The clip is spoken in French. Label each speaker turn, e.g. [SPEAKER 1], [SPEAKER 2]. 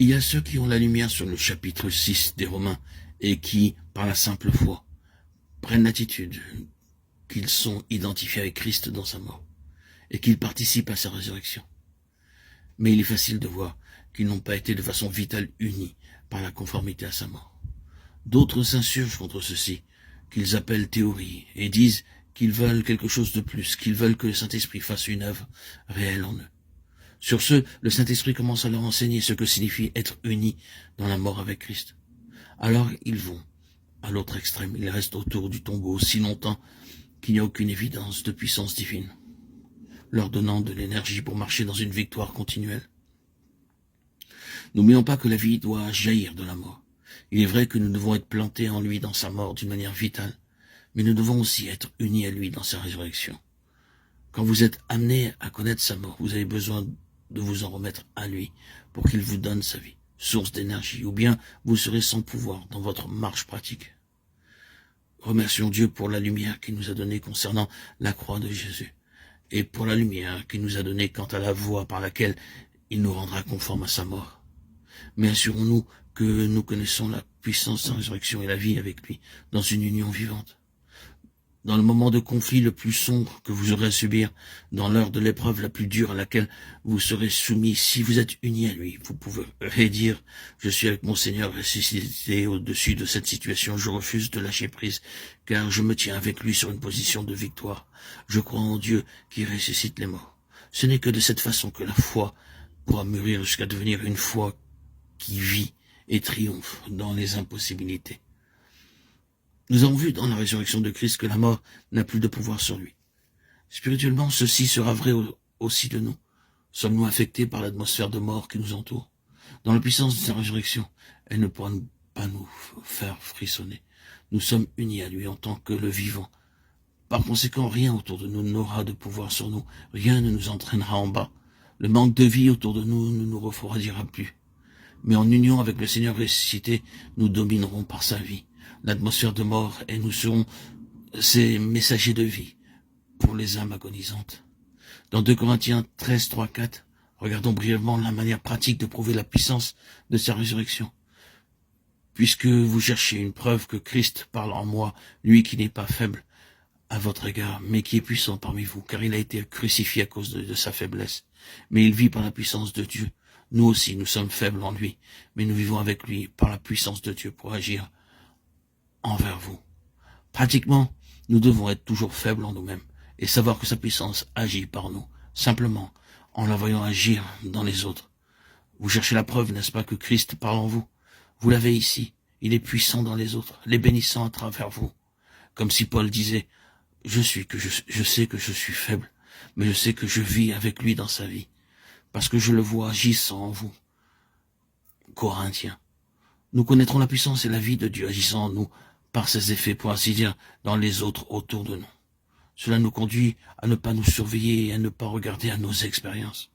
[SPEAKER 1] Il y a ceux qui ont la lumière sur le chapitre 6 des Romains et qui, par la simple foi, prennent l'attitude qu'ils sont identifiés avec Christ dans sa mort et qu'ils participent à sa résurrection. Mais il est facile de voir qu'ils n'ont pas été de façon vitale unis par la conformité à sa mort. D'autres s'insurgent contre ceci, qu'ils appellent théorie, et disent qu'ils veulent quelque chose de plus, qu'ils veulent que le Saint-Esprit fasse une œuvre réelle en eux. Sur ce, le Saint-Esprit commence à leur enseigner ce que signifie être unis dans la mort avec Christ. Alors ils vont à l'autre extrême, ils restent autour du tombeau si longtemps qu'il n'y a aucune évidence de puissance divine, leur donnant de l'énergie pour marcher dans une victoire continuelle. N'oublions pas que la vie doit jaillir de la mort. Il est vrai que nous devons être plantés en lui dans sa mort d'une manière vitale, mais nous devons aussi être unis à lui dans sa résurrection. Quand vous êtes amenés à connaître sa mort, vous avez besoin de vous en remettre à lui pour qu'il vous donne sa vie, source d'énergie, ou bien vous serez sans pouvoir dans votre marche pratique. Remercions Dieu pour la lumière qu'il nous a donnée concernant la croix de Jésus, et pour la lumière qu'il nous a donnée quant à la voie par laquelle il nous rendra conformes à sa mort. Mais assurons-nous que nous connaissons la puissance de la résurrection et la vie avec lui, dans une union vivante. Dans le moment de conflit le plus sombre que vous aurez à subir, dans l'heure de l'épreuve la plus dure à laquelle vous serez soumis, si vous êtes unis à lui, vous pourrez dire « Je suis avec mon Seigneur ressuscité au-dessus de cette situation, je refuse de lâcher prise, car je me tiens avec lui sur une position de victoire. Je crois en Dieu qui ressuscite les morts. » Ce n'est que de cette façon que la foi pourra mûrir jusqu'à devenir une foi qui vit et triomphe dans les impossibilités. Nous avons vu dans la résurrection de Christ que la mort n'a plus de pouvoir sur lui. Spirituellement, ceci sera vrai aussi de nous. Sommes-nous affectés par l'atmosphère de mort qui nous entoure? Dans la puissance de sa résurrection, elle ne pourra pas nous faire frissonner. Nous sommes unis à lui en tant que le vivant. Par conséquent, rien autour de nous n'aura de pouvoir sur nous. Rien ne nous entraînera en bas. Le manque de vie autour de nous ne nous refroidira plus. Mais en union avec le Seigneur ressuscité, nous dominerons par sa vie l'atmosphère de mort et nous serons ses messagers de vie pour les âmes agonisantes. Dans 2 Corinthiens 13, 3, 4, regardons brièvement la manière pratique de prouver la puissance de sa résurrection. Puisque vous cherchez une preuve que Christ parle en moi, lui qui n'est pas faible à votre égard, mais qui est puissant parmi vous, car il a été crucifié à cause de sa faiblesse. Mais il vit par la puissance de Dieu. Nous aussi, nous sommes faibles en lui, mais nous vivons avec lui par la puissance de Dieu pour agir envers vous. Pratiquement, nous devons être toujours faibles en nous-mêmes et savoir que sa puissance agit par nous, simplement en la voyant agir dans les autres. Vous cherchez la preuve, n'est-ce pas, que Christ parle en vous? Vous l'avez ici, il est puissant dans les autres, les bénissant à travers vous. Comme si Paul disait, je sais que je suis faible, mais je sais que je vis avec lui dans sa vie, parce que je le vois agissant en vous. Corinthiens. Nous connaîtrons la puissance et la vie de Dieu agissant en nous par ses effets, pour ainsi dire, dans les autres autour de nous. Cela nous conduit à ne pas nous surveiller et à ne pas regarder à nos expériences.